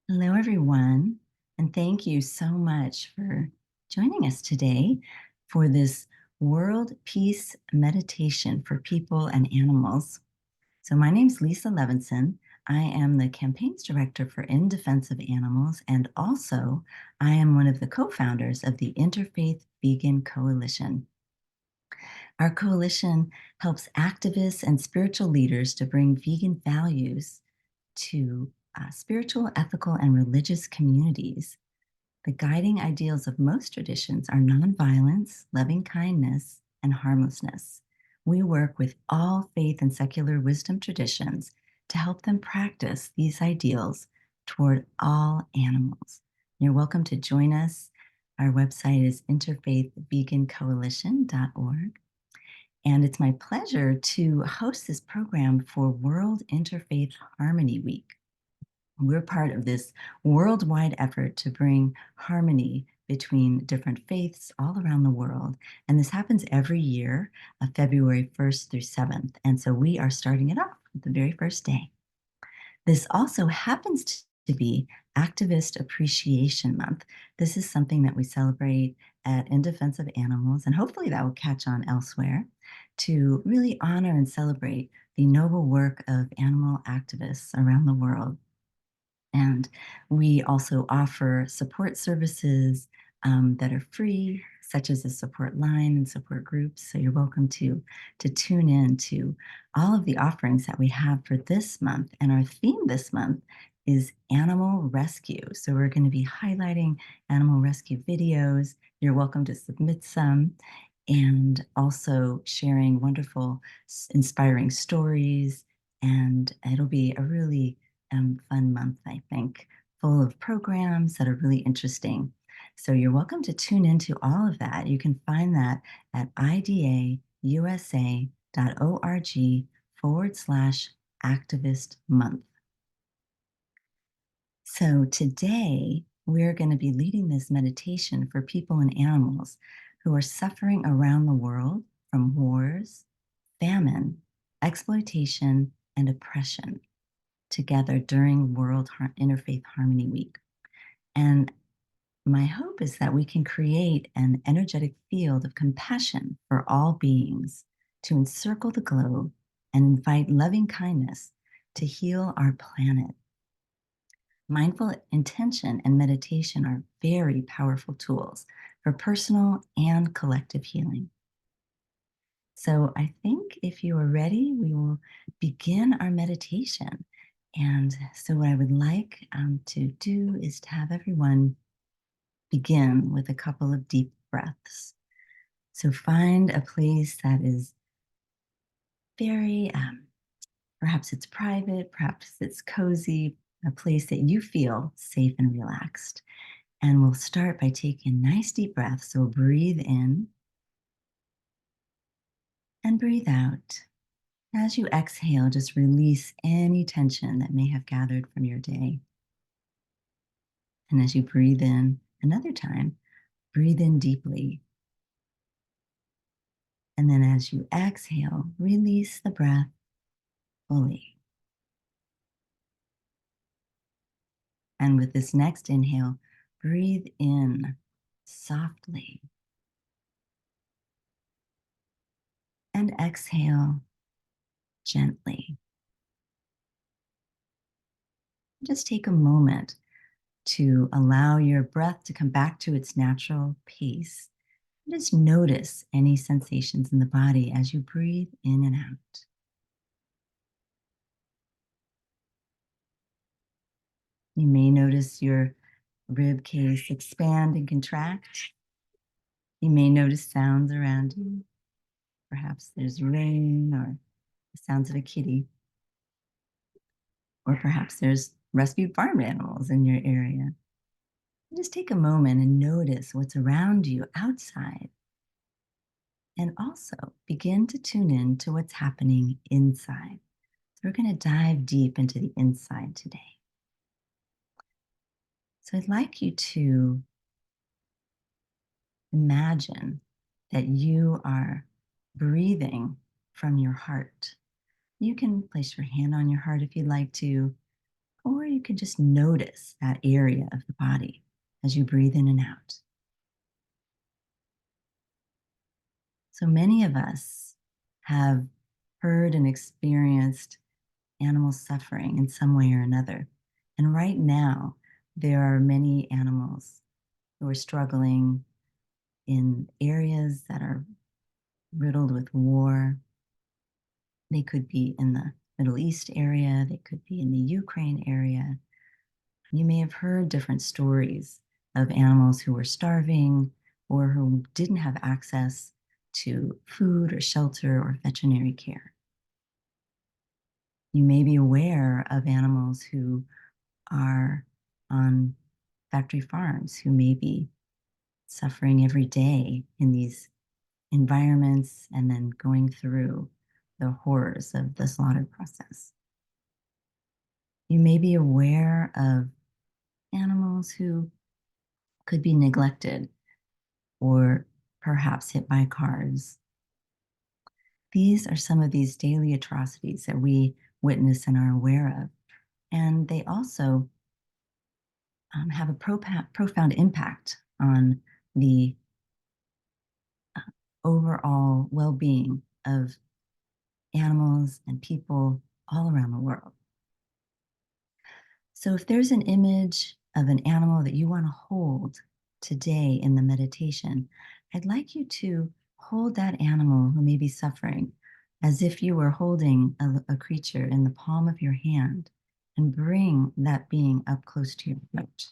Hello, everyone, and thank you so much for joining us today for this World Peace Meditation for People and Animals. So my name's Lisa Levinson. I am the campaigns director for In Defense of Animals, and also I am one of the co-founders of the Interfaith Vegan Coalition. Our coalition helps activists and spiritual leaders to bring vegan values to spiritual, ethical, and religious communities. The guiding ideals of most traditions are nonviolence, loving kindness, and harmlessness. We work with all faith and secular wisdom traditions to help them practice these ideals toward all animals. You're welcome to join us. Our website is interfaithvegancoalition.org. And it's my pleasure to host this program for World Interfaith Harmony Week. We're part of this worldwide effort to bring harmony between different faiths all around the world. And this happens every year, February 1st through 7th. And so we are starting it off the very first day. This also happens to be Activist Appreciation Month. This is something that we celebrate at In Defense of Animals, and hopefully that will catch on elsewhere, to really honor and celebrate the noble work of animal activists around the world. And we also offer support services that are free, such as a support line and support groups. So you're welcome to tune in to all of the offerings that we have for this month. And our theme this month is animal rescue. So we're going to be highlighting animal rescue videos. You're welcome to submit some, and also sharing wonderful, inspiring stories. And it'll be a really fun month, I think, full of programs that are really interesting. So you're welcome to tune into all of that. You can find that at idausa.org/activist month. So today we're going to be leading this meditation for people and animals who are suffering around the world from wars, famine, exploitation, and oppression, together during World Interfaith Harmony Week. And my hope is that we can create an energetic field of compassion for all beings to encircle the globe and invite loving kindness to heal our planet. Mindful intention and meditation are very powerful tools for personal and collective healing. So I think if you are ready, we will begin our meditation. And so what I would like to do is to have everyone begin with a couple of deep breaths. So find a place that is very, perhaps it's private, perhaps it's cozy, a place that you feel safe and relaxed. And we'll start by taking nice deep breaths. So breathe in and breathe out. As you exhale, just release any tension that may have gathered from your day. And as you breathe in another time, breathe in deeply. And then as you exhale, release the breath fully. And with this next inhale, breathe in softly. And exhale gently. Just take a moment to allow your breath to come back to its natural pace. Just notice any sensations in the body as you breathe in and out. You may notice your rib cage expand and contract. You may notice sounds around you. Perhaps there's rain or the sounds of a kitty. Or perhaps there's rescued farm animals in your area. Just take a moment and notice what's around you outside. And also begin to tune in to what's happening inside. So we're going to dive deep into the inside today. So I'd like you to imagine that you are breathing from your heart. You can place your hand on your heart if you'd like to, Or you can just notice that area of the body as you breathe in and out. So many of us have heard and experienced animal suffering in some way or another. And right now, there are many animals who are struggling in areas that are riddled with war. They could be in the Middle East area, they could be in the Ukraine area. You may have heard different stories of animals who were starving or who didn't have access to food or shelter or veterinary care. You may be aware of animals who are on factory farms who may be suffering every day in these environments and then going through the horrors of the slaughter process. You may be aware of animals who could be neglected or perhaps hit by cars. These are some of these daily atrocities that we witness and are aware of. And they also have a profound impact on the overall well-being of animals and people all around the world. So if there's an image of an animal that you want to hold today in the meditation, I'd like you to hold that animal who may be suffering as if you were holding a creature in the palm of your hand and bring that being up close to your heart.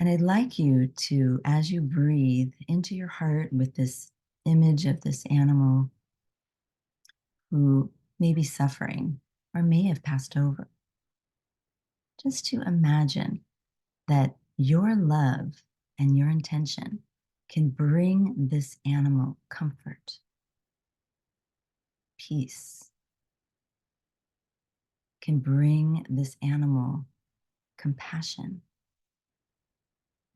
And I'd like you to, as you breathe into your heart with this image of this animal who may be suffering or may have passed over, just to imagine that your love and your intention can bring this animal comfort, peace, can bring this animal compassion,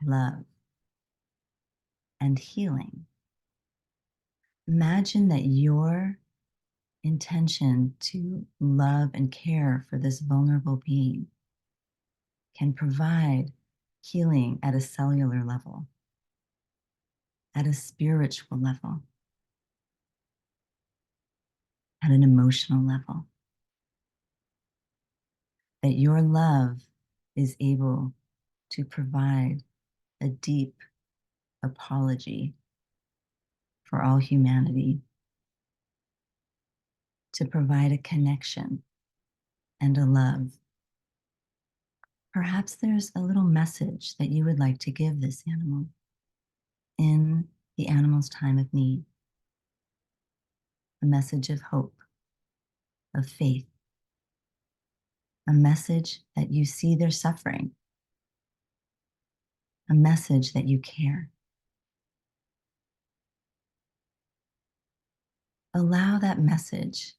love, and healing. Imagine that your intention to love and care for this vulnerable being can provide healing at a cellular level, at a spiritual level, at an emotional level. That your love is able to provide a deep apology for all humanity, to provide a connection and a love. Perhaps there's a little message that you would like to give this animal in the animal's time of need, a message of hope, of faith, a message that you see their suffering, a message that you care. Allow that message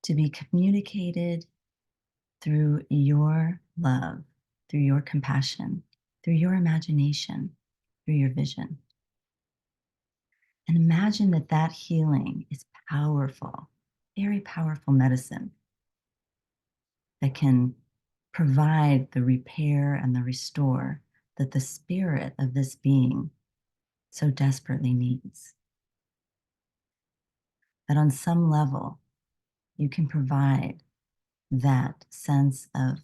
to be communicated through your love, through your compassion, through your imagination, through your vision. And imagine that that healing is powerful, very powerful medicine that can provide the repair and the restore that the spirit of this being so desperately needs. That on some level, you can provide that sense of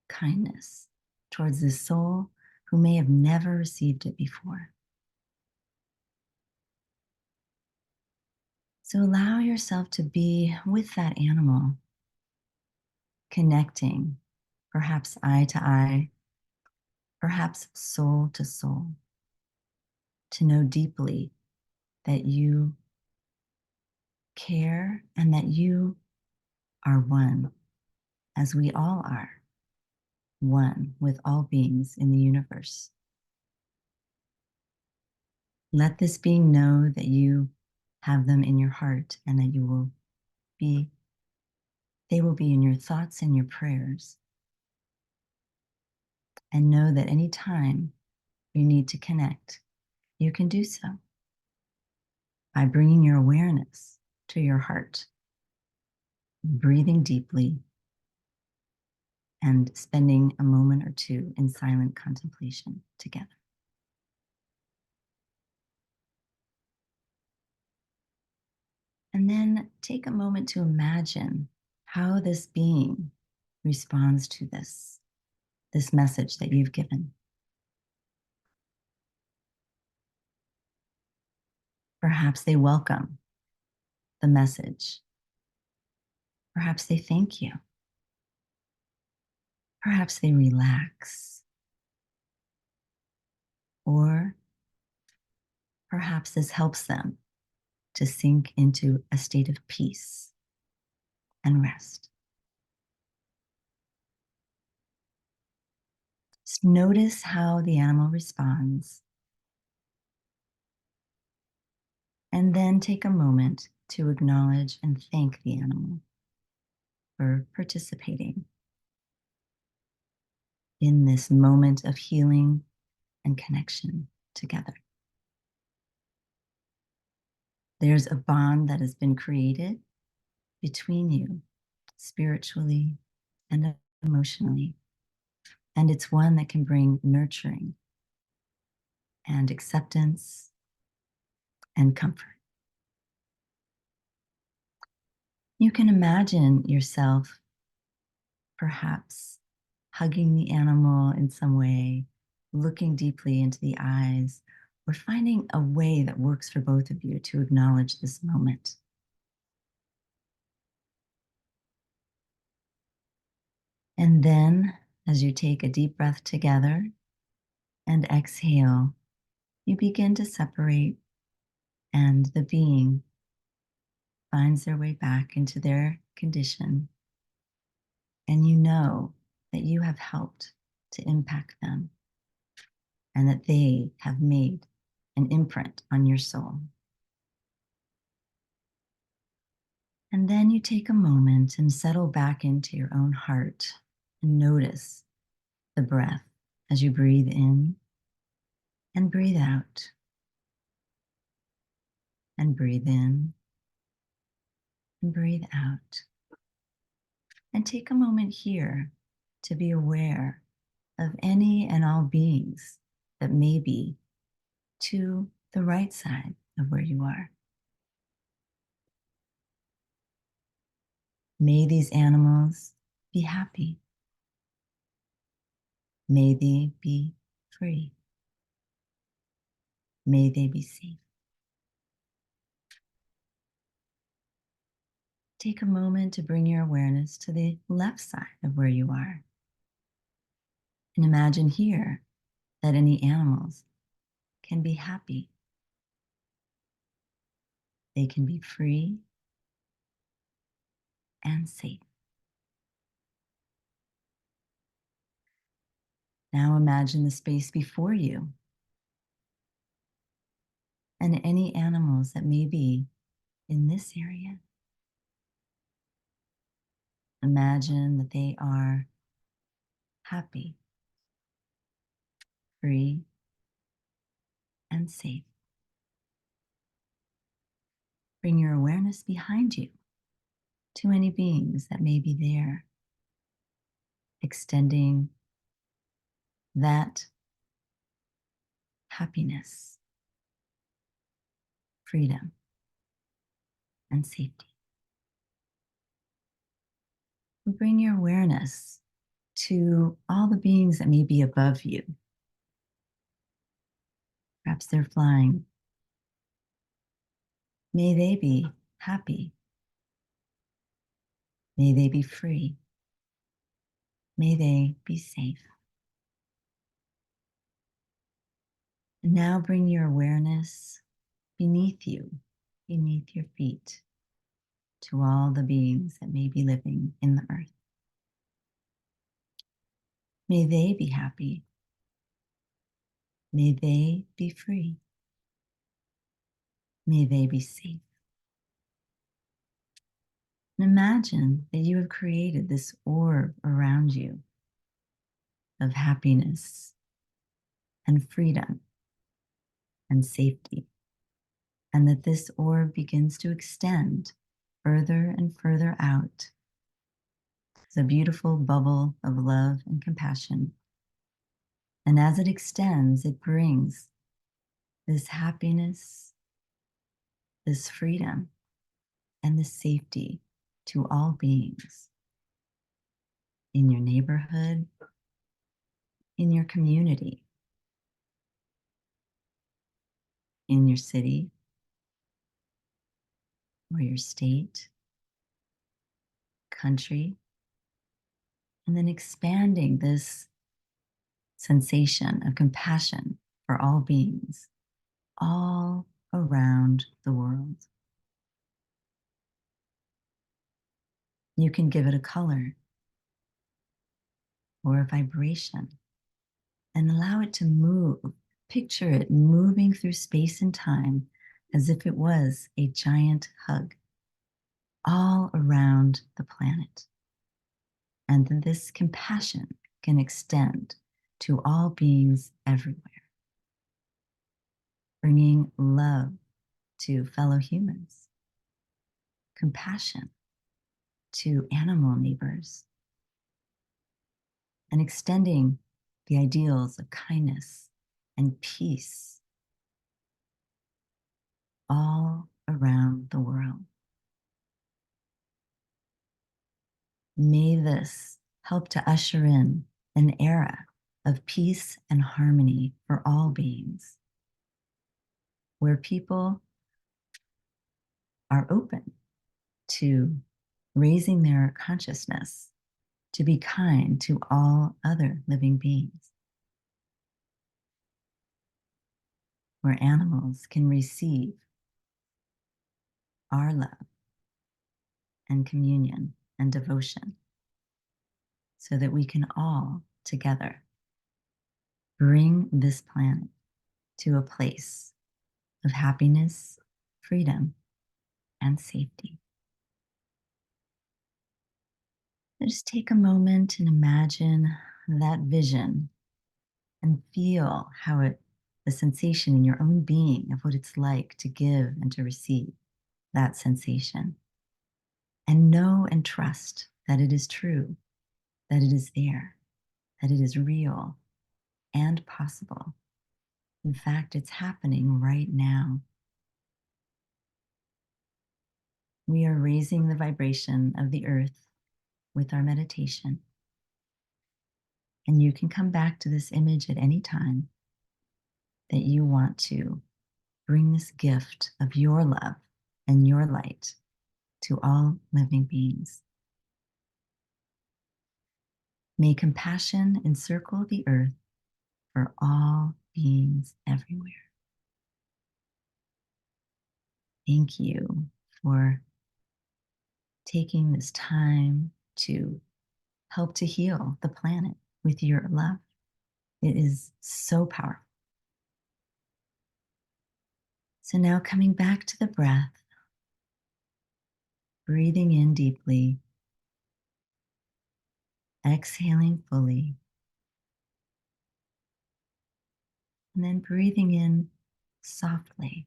kindness towards this soul who may have never received it before. So allow yourself to be with that animal, connecting, perhaps eye to eye, perhaps soul to soul, to know deeply that you care and that you are one, as we all are, one with all beings in the universe. Let this being know that you have them in your heart and that you will be, they will be in your thoughts and your prayers. And know that any time you need to connect, you can do so by bringing your awareness to your heart, breathing deeply, and spending a moment or two in silent contemplation together. And then take a moment to imagine how this being responds to this message that you've given. Perhaps they welcome the message. Perhaps they thank you. Perhaps they relax. Or perhaps this helps them to sink into a state of peace and rest. Just notice how the animal responds, and then take a moment to acknowledge and thank the animal for participating in this moment of healing and connection together. There's a bond that has been created between you spiritually and emotionally, and it's one that can bring nurturing and acceptance and comfort. You can imagine yourself perhaps hugging the animal in some way, looking deeply into the eyes, or finding a way that works for both of you to acknowledge this moment. And then, as you take a deep breath together and exhale, you begin to separate, and the being finds their way back into their condition. And you know that you have helped to impact them and that they have made an imprint on your soul. And then you take a moment and settle back into your own heart and notice the breath as you breathe in and breathe out, and breathe in and breathe out. And take a moment here to be aware of any and all beings that may be to the right side of where you are. May these animals be happy. May they be free. May they be safe. Take a moment to bring your awareness to the left side of where you are. And imagine here that any animals can be happy. They can be free and safe. Now imagine the space before you and any animals that may be in this area. Imagine that they are happy, free, and safe. Bring your awareness behind you to any beings that may be there, extending that happiness, freedom, and safety. Bring your awareness to all the beings that may be above you. Perhaps they're flying. May they be happy. May they be free. May they be safe. And now bring your awareness beneath you, beneath your feet, to all the beings that may be living in the earth. May they be happy. May they be free. May they be safe. And imagine that you have created this orb around you of happiness and freedom and safety, and that this orb begins to extend further and further out, is a beautiful bubble of love and compassion. And as it extends, it brings this happiness, this freedom, and this safety to all beings in your neighborhood, in your community, in your city, or your state, country, and then expanding this sensation of compassion for all beings all around the world. You can give it a color or a vibration and allow it to move. Picture it moving through space and time as if it was a giant hug all around the planet. And then this compassion can extend to all beings everywhere, bringing love to fellow humans, compassion to animal neighbors, and extending the ideals of kindness and peace all around the world. May this help to usher in an era of peace and harmony for all beings, where people are open to raising their consciousness to be kind to all other living beings, where animals can receive our love and communion and devotion, so that we can all together bring this planet to a place of happiness, freedom, and safety. Just take a moment and imagine that vision and feel how the sensation in your own being of what it's like to give and to receive that sensation. And know and trust that it is true, that it is there, that it is real and possible. In fact, it's happening right now. We are raising the vibration of the earth with our meditation. And you can come back to this image at any time that you want to bring this gift of your love and your light to all living beings. May compassion encircle the earth for all beings everywhere. Thank you for taking this time to help to heal the planet with your love. It is so powerful. So now coming back to the breath, breathing in deeply, exhaling fully, and then breathing in softly,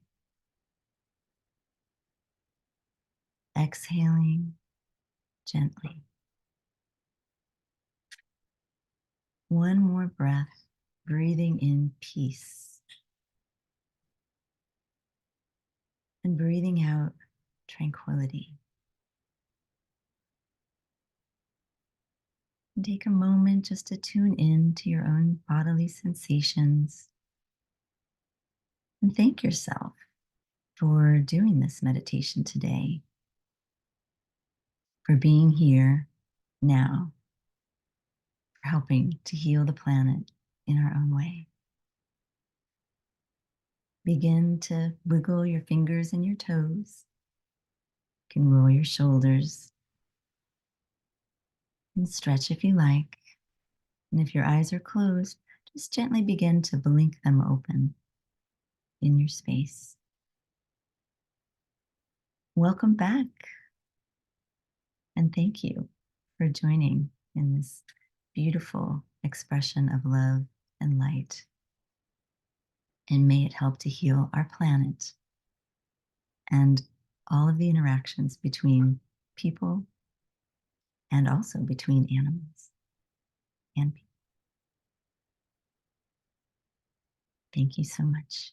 exhaling gently. One more breath, breathing in peace and breathing out tranquility. And take a moment just to tune in to your own bodily sensations and thank yourself for doing this meditation today, for being here now, for helping to heal the planet in our own way. Begin to wiggle your fingers and your toes. You can roll your shoulders and stretch if you like. And if your eyes are closed, just gently begin to blink them open in your space. Welcome back. And thank you for joining in this beautiful expression of love and light. And may it help to heal our planet and all of the interactions between people and also between animals and people. Thank you so much.